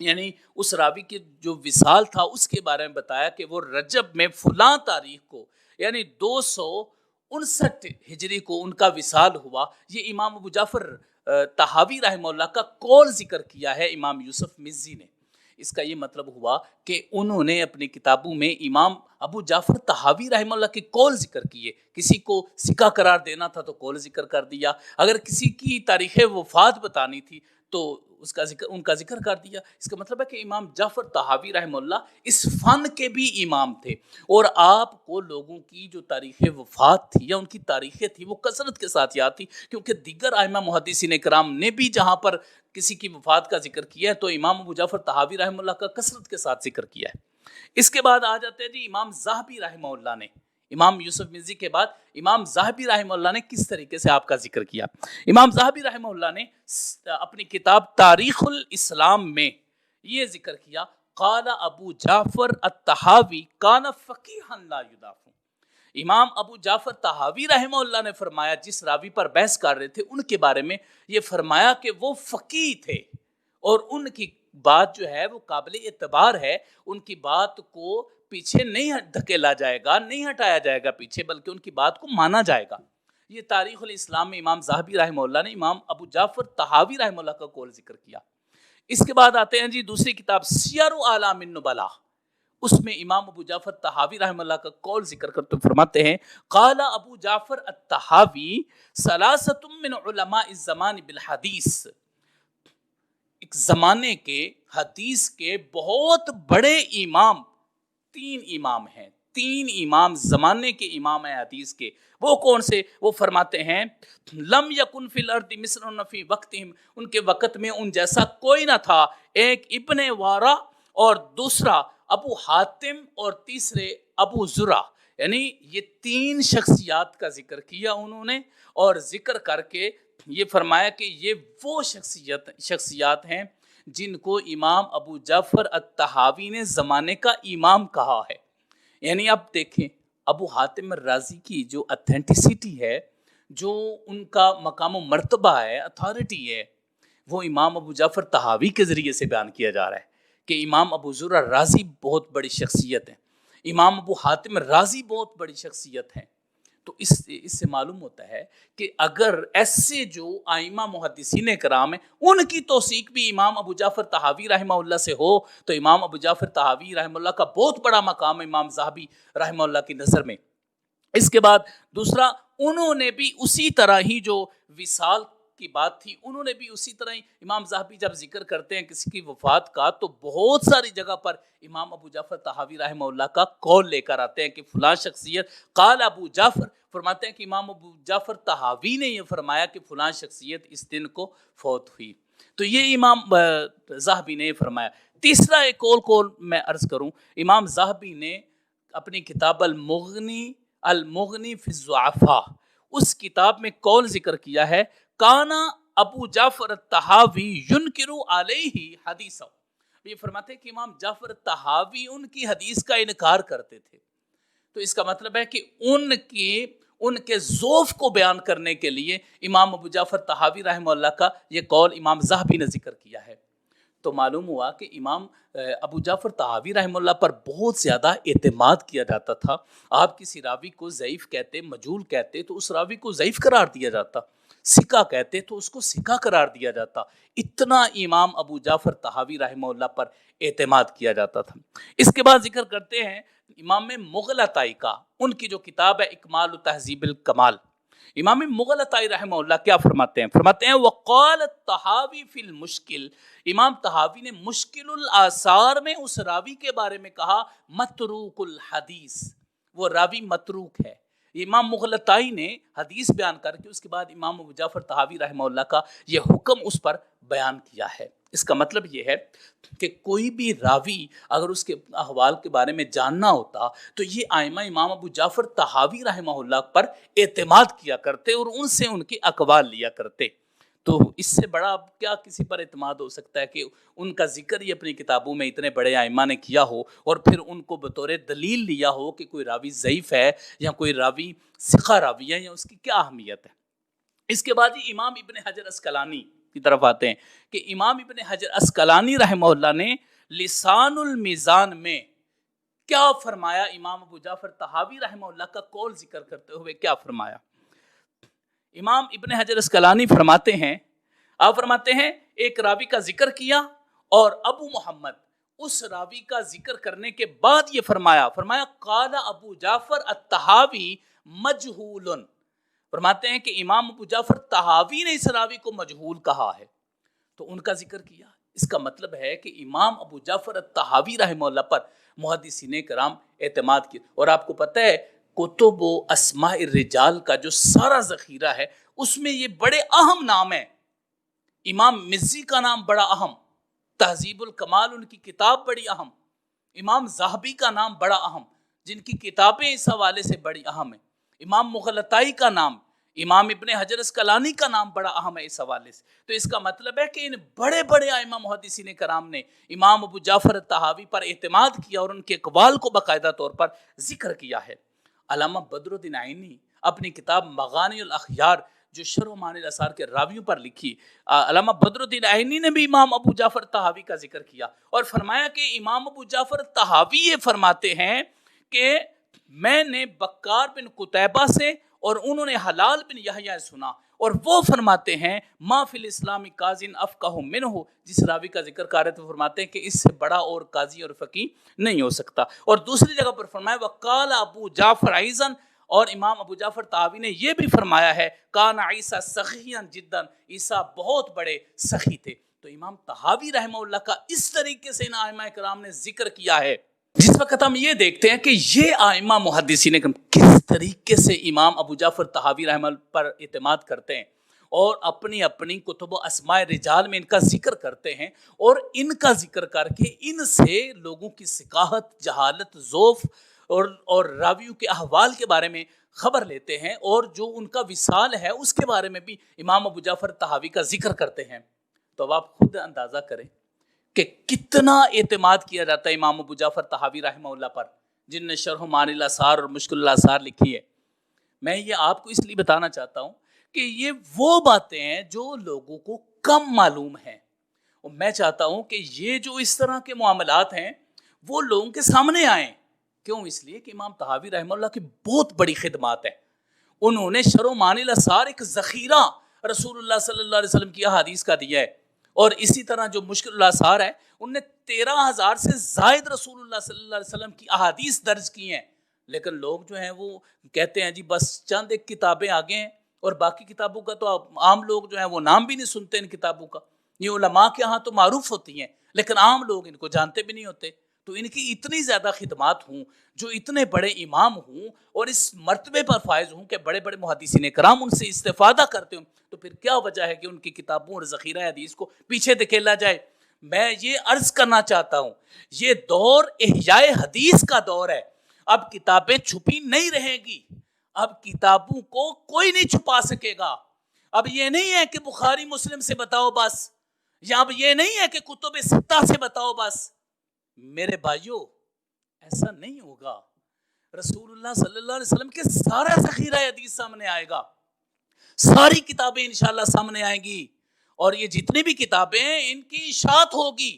یعنی اس راوی کے جو وصال تھا اس کے بارے میں بتایا کہ وہ رجب میں فلاں تاریخ کو یعنی 259 ہجری کو ان کا وصال ہوا۔ یہ امام ابو جعفر طحاوی رحمہ اللہ کا قول ذکر کیا ہے امام یوسف مزی نے۔ اس کا یہ مطلب ہوا کہ انہوں نے اپنی کتابوں میں امام ابو جعفر طحاوی رحمہ اللہ کے قول ذکر کیے۔ کسی کو سکہ قرار دینا تھا تو قول ذکر کر دیا، اگر کسی کی تاریخ وفات بتانی تھی تو ان کا ذکر کر دیا۔ اس کا مطلب ہے کہ امام جعفر طحاوی رحمہ اللہ اس فن کے بھی امام تھے، اور آپ کو لوگوں کی جو تاریخ وفات تھی یا ان کی تاریخیں تھی وہ کثرت کے ساتھ یاد تھی، کیونکہ دیگر ائمہ محدثین کرام نے بھی جہاں پر کسی کی وفات کا ذکر کیا ہے تو امام ابو جعفر طحاوی رحمہ اللہ کا کثرت کے ساتھ ذکر کیا ہے۔ اس کے بعد آ جاتے ہیں جی امام ذہبی رحمہ اللہ نے، امام یوسف مزی کے بعد امام ذہبی رحمہ اللہ نے کس طریقے سے آپ کا ذکر کیا۔ امام ذہبی رحمہ اللہ نے اپنی کتاب تاریخ الاسلام میں یہ ذکر کیا، قال ابو جعفر الطحاوی کان فقیہا لا یدافع۔ امام ابو جعفر طحاوی رحمہ اللہ نے فرمایا، جس راوی پر بحث کر رہے تھے ان کے بارے میں یہ فرمایا کہ وہ فقیہ تھے، اور ان کی بات جو ہے وہ قابل اعتبار ہے، ان کی بات کو پیچھے نہیں دھکیلا جائے گا، نہیں ہٹایا جائے گا پیچھے، بلکہ ان کی بات کو مانا جائے گا۔ یہ تاریخ الاسلام میں امام ذہبی رحمہ اللہ نے امام ابو جعفر طحاوی رحمہ اللہ کا قول ذکر کیا۔ اس کے بعد آتے ہیں جی دوسری کتاب سیر اعلام النبلاء، اس میں امام ابو جعفر طحاوی رحمہ اللہ کا قول ذکر کرتے فرماتے ہیں، قال ابو جعفر الطحاوی ثلاثۃ من علماء الزمان بالحدیث، ایک زمانے کے حدیث کے بہت بڑے امام، تین امام ہیں، تین امام زمانے کے امام ہیں حدیث کے۔ وہ کون سے؟ وہ فرماتے ہیں لم یکن فی الارض مثل فی وقتہم، ان کے وقت میں ان جیسا کوئی نہ تھا، ایک ابن وارا اور دوسرا ابو حاتم اور تیسرے ابو زرع، یعنی یہ تین شخصیات کا ذکر کیا انہوں نے، اور ذکر کر کے یہ فرمایا کہ یہ وہ شخصیات ہیں جن کو امام ابو جعفر الطحاوی نے زمانے کا امام کہا ہے۔ یعنی اب دیکھیں ابو حاتم الرازی کی جو اتھینٹسٹی ہے، جو ان کا مقام و مرتبہ ہے، اتھارٹی ہے، وہ امام ابو جعفر طحاوی کے ذریعے سے بیان کیا جا رہا ہے کہ امام ابو زرع رازی بہت بڑی شخصیت ہے، امام ابو حاتم الرازی بہت بڑی شخصیت ہے۔ تو اس سے معلوم ہوتا ہے کہ اگر ایسے جو ائمہ محدثین کرام ہیں ان کی توثیق بھی امام ابو جعفر طحاوی رحمہ اللہ سے ہو تو امام ابو جعفر طحاوی رحمہ اللہ کا بہت بڑا مقام ہے امام ذہبی رحمہ اللہ کی نظر میں۔ اس کے بعد دوسرا، انہوں نے بھی اسی طرح ہی جو وصال کی بات تھی، انہوں نے بھی اسی طرح ہی، امام ذہبی جب ذکر کرتے ہیں کسی کی وفات کا تو بہت ساری جگہ پر امام ابو جعفر طحاوی رحمہ اللہ کا قول لے کر آتے ہیں کہ فلاں شخصیت، قال ابو جعفر، فرماتے ہیں کہ امام ابو جعفر طحاوی نے یہ فرمایا کہ فلاں شخصیت اس دن کو فوت ہوئی، تو یہ امام ذہبی نے یہ فرمایا۔ تیسرا ایک قول میں عرض کروں، امام ذہبی نے اپنی کتاب المغنی فی الضعفاء، اس کتاب میں قول ذکر کیا ہے، کانا ابو جعفر الطحاوی ینکر علیہ حدیثہ، یہ فرماتے ہیں کہ امام جعفر طحاوی ان کی حدیث کا انکار کرتے تھے۔ تو اس کا مطلب ہے کہ ان کے ضعف کو بیان کرنے کے لیے امام ابو جعفر طحاوی رحمہ اللہ کا یہ قول امام ذہبی نے ذکر کیا ہے۔ تو معلوم ہوا کہ امام ابو جعفر طحاوی رحمہ اللہ پر بہت زیادہ اعتماد کیا جاتا تھا۔ آپ کسی راوی کو ضعیف کہتے، مجہول کہتے تو اس راوی کو ضعیف قرار دیا جاتا، ثقہ کہتے تو اس کو ثقہ قرار دیا جاتا، اتنا امام ابو جعفر طحاوی رحمہ اللہ پر اعتماد کیا جاتا تھا۔ اس کے بعد ذکر کرتے ہیں امام مغلطائی کا، ان کی جو کتاب ہے اکمال تہذیب الکمال، امام مغلطائی رحمہ اللہ کیا فرماتے ہیں؟ فرماتے ہیں وقال الطحاوی فی المشکل، امام طحاوی نے مشکل الاثار میں اس راوی کے بارے میں کہا متروک الحدیث، وہ راوی متروک ہے۔ امام مغلطائی نے حدیث بیان کر کے اس کے بعد امام ابو جعفر طحاوی رحمہ اللہ کا یہ حکم اس پر بیان کیا ہے۔ اس کا مطلب یہ ہے کہ کوئی بھی راوی اگر اس کے احوال کے بارے میں جاننا ہوتا تو یہ ائمہ امام ابو جعفر طحاوی رحمہ اللہ پر اعتماد کیا کرتے اور ان سے ان کے اقوال لیا کرتے۔ تو اس سے بڑا اب کیا کسی پر اعتماد ہو سکتا ہے کہ ان کا ذکر ہی اپنی کتابوں میں اتنے بڑے ائمہ نے کیا ہو اور پھر ان کو بطور دلیل لیا ہو کہ کوئی راوی ضعیف ہے یا کوئی راوی ثقہ راوی ہے یا اس کی کیا اہمیت ہے۔ اس کے بعد امام ابن حجر عسقلانی کی طرف آتے ہیں کہ امام ابن حجر اسقلانی رحمہ اللہ نے لسان المیزان میں کیا فرمایا. امام ابو جعفر طحاوی رحمہ اللہ کا قول ذکر کرتے ہوئے کیا فرمایا. امام ابن حجر اسقلانی فرماتے ہیں، آپ فرماتے ہیں ایک راوی کا ذکر کیا اور ابو محمد اس راوی کا ذکر کرنے کے بعد یہ فرمایا قال ابو جعفر الطحاوی مجہول. فرماتے ہیں کہ امام ابو جعفر طحاوی نے اس راوی کو مجہول کہا ہے، تو ان کا ذکر کیا. اس کا مطلب ہے کہ امام ابو جعفر الطحاوی رحمہ اللہ پر محدثین کرام اعتماد کیا. اور آپ کو پتہ ہے کتب و اسماء الرجال کا جو سارا ذخیرہ ہے اس میں یہ بڑے اہم نام ہیں. امام مزی کا نام بڑا اہم، تہذیب الکمال ان کی کتاب بڑی اہم، امام ذہبی کا نام بڑا اہم جن کی کتابیں اس حوالے سے بڑی اہم ہیں، امام مغلطائی کا نام، امام ابن حجر اسقلانی کا نام بڑا اہم ہے اس حوالے سے. تو اس کا مطلب ہے کہ ان بڑے بڑے ائمہ محدثین کرام نے امام ابو جعفر الطحاوی پر اعتماد کیا اور ان کے اقوال کو باقاعدہ طور پر ذکر کیا ہے. علامہ بدر الدین عینی اپنی کتاب مغانی الاخیار جو شرح معانی الاثار کے راویوں پر لکھی، علامہ بدر الدین عینی نے بھی امام ابو جعفر طحاوی کا ذکر کیا اور فرمایا کہ امام ابو جعفر طحاوی یہ فرماتے ہیں کہ میں نے بکار بن قتیبہ سے اور انہوں نے حلال بن یحییٰ سنا، اور وہ فرماتے ہیں ما فی الاسلام قاضٍ افقہ منہ. جس راوی کا ذکر کر رہے تھے فرماتے ہیں کہ اس سے بڑا اور قاضی اور فقیہ نہیں ہو سکتا. اور دوسری جگہ پر فرمایا وقال ابو جعفر ایضا، اور امام ابو جعفر طحاوی نے یہ بھی فرمایا ہے کان عیسیٰ سخیًا جدا، عیسیٰ بہت بڑے سخی تھے. تو امام طحاوی رحمہ اللہ کا اس طریقے سے ان ائمہ کرام نے ذکر کیا ہے. جس وقت ہم یہ دیکھتے ہیں کہ یہ ائمہ محدثین کس طریقے سے امام ابو جعفر طحاوی رحمہ اللہ پر اعتماد کرتے ہیں اور اپنی اپنی کتب و اسماء رجال میں ان کا ذکر کرتے ہیں، اور ان کا ذکر کر کے ان سے لوگوں کی ثقافت، جہالت، ذوف اور راویوں کے احوال کے بارے میں خبر لیتے ہیں، اور جو ان کا وصال ہے اس کے بارے میں بھی امام ابو جعفر طحاوی کا ذکر کرتے ہیں. تو اب آپ خود اندازہ کریں کہ کتنا اعتماد کیا جاتا ہے امام ابو جعفر طحاوی رحمہ اللہ پر، جن نے شرح معانی الاثار اور مشکل الاثار لکھی ہے. میں یہ آپ کو اس لیے بتانا چاہتا ہوں کہ یہ وہ باتیں ہیں جو لوگوں کو کم معلوم ہیں، اور میں چاہتا ہوں کہ یہ جو اس طرح کے معاملات ہیں وہ لوگوں کے سامنے آئیں. کیوں؟ اس لیے کہ امام طحاوی رحمہ اللہ کی بہت بڑی خدمات ہیں. انہوں نے شرح معانی الاثار ایک ذخیرہ رسول اللہ صلی اللہ علیہ وسلم کی احادیث کا دیا ہے، اور اسی طرح جو مشکل الاثار ہے ان نے 13,000 سے زائد رسول اللہ صلی اللہ علیہ وسلم کی احادیث درج کی ہیں. لیکن لوگ جو ہیں وہ کہتے ہیں جی بس چند ایک کتابیں آگے ہیں، اور باقی کتابوں کا تو عام لوگ جو ہیں وہ نام بھی نہیں سنتے ان کتابوں کا. یہ علماء کے ہاں تو معروف ہوتی ہیں لیکن عام لوگ ان کو جانتے بھی نہیں ہوتے. تو ان کی اتنی زیادہ خدمات ہوں، جو اتنے بڑے امام ہوں اور اس مرتبے پر فائز ہوں کہ بڑے بڑے محدثین کرام ان سے استفادہ کرتے ہوں، تو پھر کیا وجہ ہے کہ ان کی کتابوں اور ذخیرہ حدیث کو پیچھے دھکیلا جائے. میں یہ عرض کرنا چاہتا ہوں یہ دور احیاء حدیث کا دور ہے. اب کتابیں چھپی نہیں رہیں گی، اب کتابوں کو کوئی نہیں چھپا سکے گا. اب یہ نہیں ہے کہ بخاری مسلم سے بتاؤ بس، یا اب یہ نہیں ہے کہ کتب ستہ سے بتاؤ بس. میرے بھائیوں ایسا نہیں ہوگا. رسول اللہ صلی اللہ علیہ وسلم کے سارا ذخیرہ حدیث سامنے آئے گا، ساری کتابیں انشاءاللہ سامنے آئیں گی، اور یہ جتنی بھی کتابیں ہیں ان کی اشاعت ہوگی،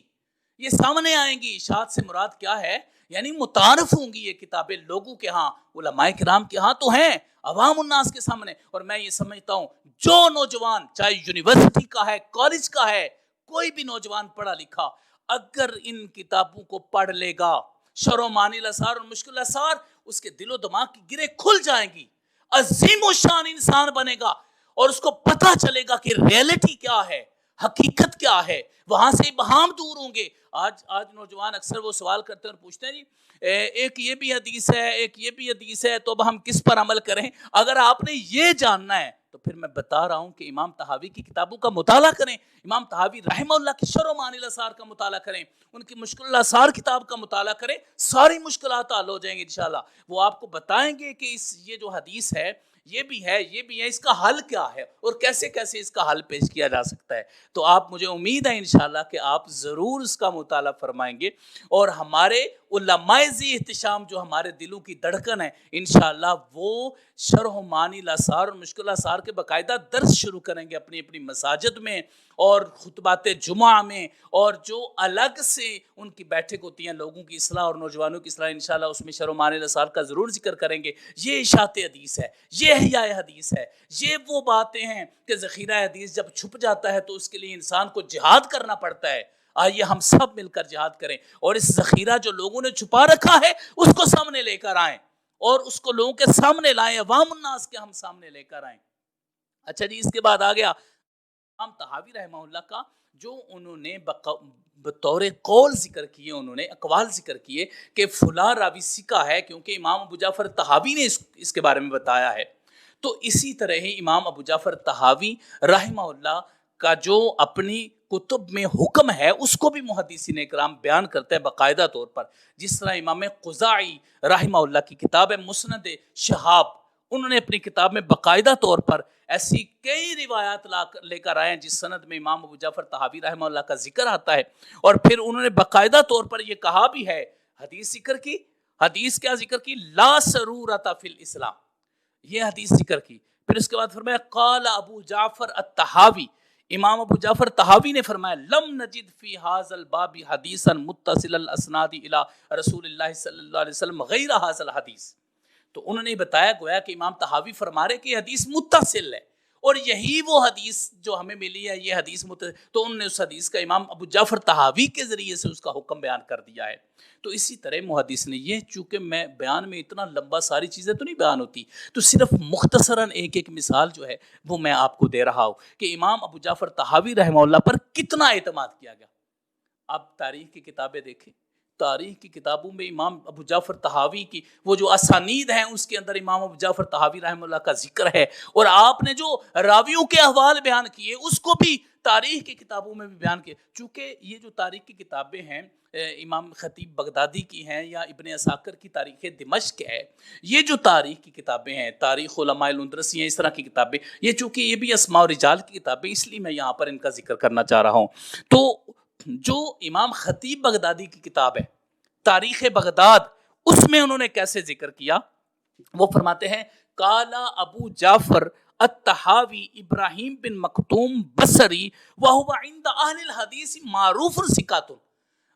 یہ سامنے آئیں گی. اشاعت سے مراد کیا ہے؟ یعنی متعارف ہوں گی یہ کتابیں لوگوں کے ہاں، علماء کرام کے ہاں تو ہیں، عوام الناس کے سامنے. اور میں یہ سمجھتا ہوں جو نوجوان چاہے یونیورسٹی کا ہے، کالج کا ہے، کوئی بھی نوجوان پڑھا لکھا اگر ان کتابوں کو پڑھ لے گا، شرح معانی الاثار اور مشکل الاثار، اس کے دل و دماغ کی گریں کھل جائیں گی، عظیم و شان انسان بنے گا، اور اس کو پتہ چلے گا کہ ریئلٹی کیا ہے، حقیقت کیا ہے. وہاں سے ابہام دور ہوں گے. آج نوجوان اکثر وہ سوال کرتے ہیں اور پوچھتے ہیں جی ایک یہ بھی حدیث ہے، ایک یہ بھی حدیث ہے، تو اب ہم کس پر عمل کریں؟ اگر آپ نے یہ جاننا ہے تو پھر میں بتا رہا ہوں کہ امام طحاوی کی کتابوں کا مطالعہ کریں، امام طحاوی رحمہ اللہ کی شرح معانی الاثار کا مطالعہ کریں، ان کی مشکل الاثار کتاب کا مطالعہ کریں، ساری مشکلات حل ہو جائیں گی انشاءاللہ. وہ آپ کو بتائیں گے کہ یہ جو حدیث ہے یہ بھی ہے، یہ بھی ہے، اس کا حل کیا ہے اور کیسے کیسے اس کا حل پیش کیا جا سکتا ہے. تو آپ، مجھے امید ہے انشاءاللہ کہ آپ ضرور اس کا مطالعہ فرمائیں گے اور ہمارے علماء ذی احتشام جو ہمارے دلوں کی دھڑکن ہے، انشاءاللہ وہ شرح و معانی الاثار اور مشکل آثار کے باقاعدہ درس شروع کریں گے اپنی اپنی مساجد میں اور خطبات جمعہ میں، اور جو الگ سے ان کی بیٹھک ہوتی ہیں لوگوں کی اصلاح اور نوجوانوں کی اصلاح، انشاءاللہ اس میں شرح و معانی الاثار کا ضرور ذکر کریں گے۔ یہ اشاعت حدیث ہے، یہ احیاء حدیث ہے، یہ وہ باتیں ہیں کہ ذخیرہ حدیث جب چھپ جاتا ہے تو اس کے لیے انسان کو جہاد کرنا پڑتا ہے۔ آئیے ہم سب مل کر جہاد کریں اور اس ذخیرہ جو لوگوں نے چھپا رکھا ہے اس کو سامنے لے کر آئیں اور اس کو لوگوں کے سامنے لائیں، عوام الناس کے ہم سامنے لے کر آئیں۔ اچھا جی، اس کے بعد آ گیا امام طحاوی رحمہ اللہ کا، جو انہوں نے بطور قول ذکر کیے، انہوں نے اقوال ذکر کیے کہ فلاں راوی ثقہ ہے، کیونکہ امام ابو جعفر طحاوی نے اس کے بارے میں بتایا ہے۔ تو اسی طرح ہی امام ابو جعفر طحاوی رحمہ اللہ کا جو اپنی کتب میں حکم ہے اس کو بھی محدثین اکرام بیان کرتے ہیں باقاعدہ طور پر، جس طرح امام قزاعی رحمہ اللہ کی کتاب ہے مسند شہاب، انہوں نے اپنی کتاب میں باقاعدہ طور پر ایسی کئی روایات لے کر آئے ہیں جس سند میں امام ابو جعفر طحاوی رحمہ اللہ کا ذکر آتا ہے، اور پھر انہوں نے باقاعدہ طور پر یہ کہا بھی ہے، حدیث ذکر کی، حدیث کیا ذکر کی؟ لا سرورۃ فی الاسلام، یہ حدیث ذکر کی۔ پھر اس کے بعد فرمایا قال ابو جعفر الطحاوی، امام ابو جعفر طحاوی نے فرمایا لم نجد فی ھذا الباب حدیثا متصل الاسناد الی رسول اللہ صلی اللہ علیہ وسلم غیر ھذا الحدیث۔ تو انہوں نے بتایا گویا کہ امام طحاوی فرما رہے کہ حدیث متصل ہے اور یہی وہ حدیث جو ہمیں ملی ہے، یہ حدیث متصل، تو انہوں نے اس حدیث کا امام ابو جعفر طحاوی کے ذریعے سے اس کا حکم بیان کر دیا ہے۔ تو اسی طرح محدث نے یہ، چونکہ میں بیان میں اتنا لمبا ساری چیزیں تو نہیں بیان ہوتی، تو صرف مختصراً ایک ایک مثال جو ہے وہ میں آپ کو دے رہا ہوں کہ امام ابو جعفر طحاوی رحمہ اللہ پر کتنا اعتماد کیا گیا۔ اب تاریخ کی کتابیں دیکھیں، تاریخ کی کتابوں میں امام ابو جعفر طحاوی کی وہ جو اسانید ہیں اس کے اندر امام ابو جعفر طحاوی رحمہ اللہ کا ذکر ہے، اور آپ نے جو راویوں کے احوال بیان کیے اس کو بھی تاریخ کی کتابوں میں بھی بیان کیے۔ چونکہ یہ جو تاریخ کی کتابیں ہیں امام خطیب بغدادی کی ہیں یا ابن عساکر کی تاریخ دمشق ہے، یہ جو تاریخ کی کتابیں ہیں، تاریخ علماء الاندلس ہیں، اس طرح کی کتابیں، یہ چونکہ یہ بھی اسماء و رجال کی کتابیں، اس لیے میں یہاں پر ان کا ذکر کرنا چاہ رہا ہوں۔ تو جو امام خطیب بغدادی کی کتاب ہے تاریخ بغداد، اس میں انہوں نے کیسے ذکر کیا؟ وہ فرماتے ہیں قالا ابو جعفر الطحاوی ابراہیم بن مکتوم بصری وہو عند اہل الحدیث معروف ثقۃ۔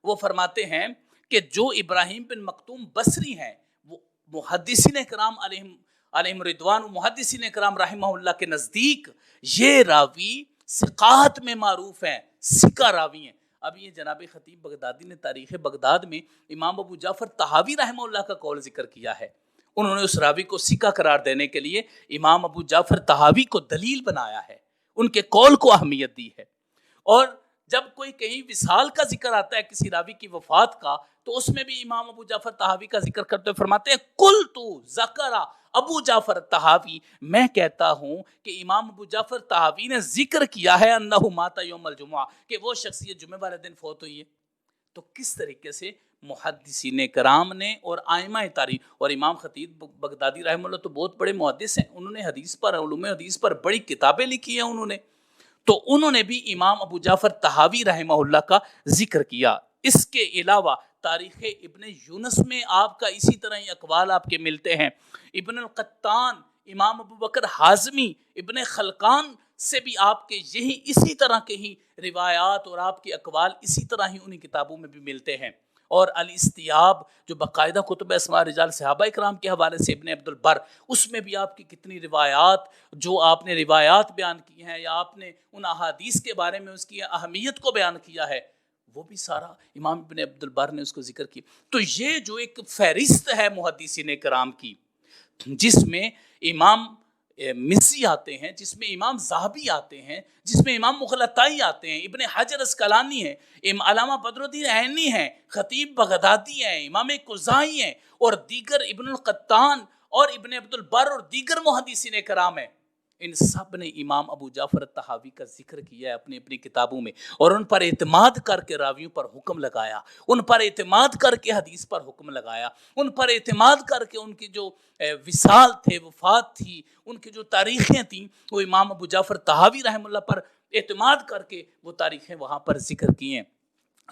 وہ فرماتے ہیں کہ جو ابراہیم بن مکتوم بصری ہیں، وہ محدثین کرام علیہم رضوان و محدثین کرام رحمہ اللہ کے نزدیک یہ راوی ثقات میں معروف ہیں، ثقہ راوی ہیں۔ اب یہ جناب خطیب بغدادی نے تاریخ بغداد میں امام ابو جعفر طحاوی رحمہ اللہ کا قول ذکر کیا ہے، انہوں نے اس راوی کو ثقہ قرار دینے کے لیے امام ابو جعفر طحاوی کو دلیل بنایا ہے، ان کے قول کو اہمیت دی ہے۔ اور جب کوئی کہیں وصال کا ذکر آتا ہے کسی راوی کی وفات کا، تو اس میں بھی امام ابو جعفر طحاوی کا ذکر کرتے ہوئے فرماتے ہیں قلت ذکر ابو جعفر طحاوی، میں کہتا ہوں کہ امام ابو جعفر طحاوی نے ذکر کیا ہے انہ مات یوم الجمعہ، کہ وہ شخصیت جمعہ والے دن فوت ہوئی ہے۔ تو کس طریقے سے محدثین کرام نے اور ائمہ تاریخ، اور امام خطیب بغدادی رحمہ اللہ تو بہت بڑے محدث ہیں، انہوں نے حدیث پر، علوم حدیث پر بڑی کتابیں لکھی ہیں انہوں نے، تو انہوں نے بھی امام ابو جعفر طحاوی رحمہ اللہ کا ذکر کیا۔ اس کے علاوہ تاریخ ابن یونس میں آپ کا اسی طرح ہی اقوال آپ کے ملتے ہیں۔ ابن القطان، امام ابو بکر حازمی، ابن خلقان سے بھی آپ کے یہی اسی طرح کے ہی روایات اور آپ کے اقوال اسی طرح ہی انہی کتابوں میں بھی ملتے ہیں۔ اور الاستیاب جو باقاعدہ کتب اسماء رجال صحابہ اکرام کے حوالے سے ابن عبد البر، اس میں بھی آپ کی کتنی روایات، جو آپ نے روایات بیان کی ہیں یا آپ نے ان احادیث کے بارے میں اس کی اہمیت کو بیان کیا ہے، وہ بھی سارا امام ابن عبد البر نے اس کو ذکر کیا۔ تو یہ جو ایک فہرست ہے محدثین کرام کی، جس میں امام مزی آتے ہیں، جس میں امام ذہبی آتے ہیں، جس میں امام مغلطائی آتے ہیں، ابن حجر اسقلانی ہیں، علامہ بدر الدین عینی ہیں، خطیب بغدادی ہیں، امام قزائی ہیں، اور دیگر ابن القطان اور ابن عبد البر اور دیگر محدثین کرام ہیں، ان سب نے امام ابو جعفر طحاوی کا ذکر کیا ہے اپنی اپنی کتابوں میں، اور ان پر اعتماد کر کے راویوں پر حکم لگایا، ان پر اعتماد کر کے حدیث پر حکم لگایا، ان پر اعتماد کر کے ان کی جو وصال تھے، وفات تھی، ان کی جو تاریخیں تھیں، وہ امام ابو جعفر طحاوی رحمہ اللہ پر اعتماد کر کے وہ تاریخیں وہاں پر ذکر کی ہیں۔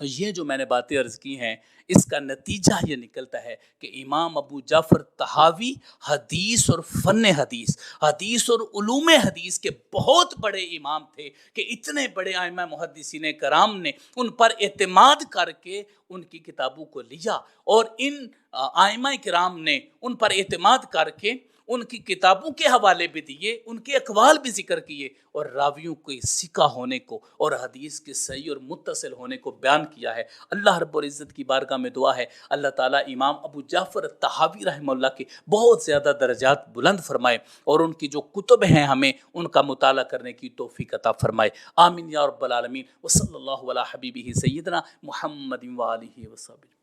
یہ جو میں نے باتیں عرض کی ہیں، اس کا نتیجہ یہ نکلتا ہے کہ امام ابو جعفر طحاوی حدیث اور فن حدیث، حدیث اور علوم حدیث کے بہت بڑے امام تھے، کہ اتنے بڑے ائمہ محدثین کرام نے ان پر اعتماد کر کے ان کی کتابوں کو لیا، اور ان ائمہ کرام نے ان پر اعتماد کر کے ان کی کتابوں کے حوالے بھی دیے، ان کے اقوال بھی ذکر کیے، اور راویوں کے ثقہ ہونے کو اور حدیث کے صحیح اور متصل ہونے کو بیان کیا ہے۔ اللہ رب العزت کی بارگاہ میں دعا ہے اللہ تعالیٰ امام ابو جعفر طحاوی رحمہ اللہ کے بہت زیادہ درجات بلند فرمائے، اور ان کی جو کتب ہیں ہمیں ان کا مطالعہ کرنے کی توفیق عطا فرمائے۔ آمین یا رب العالمین۔ وصلی اللہ علی حبیبہ سیدنا محمد و آلہ وصحبہ۔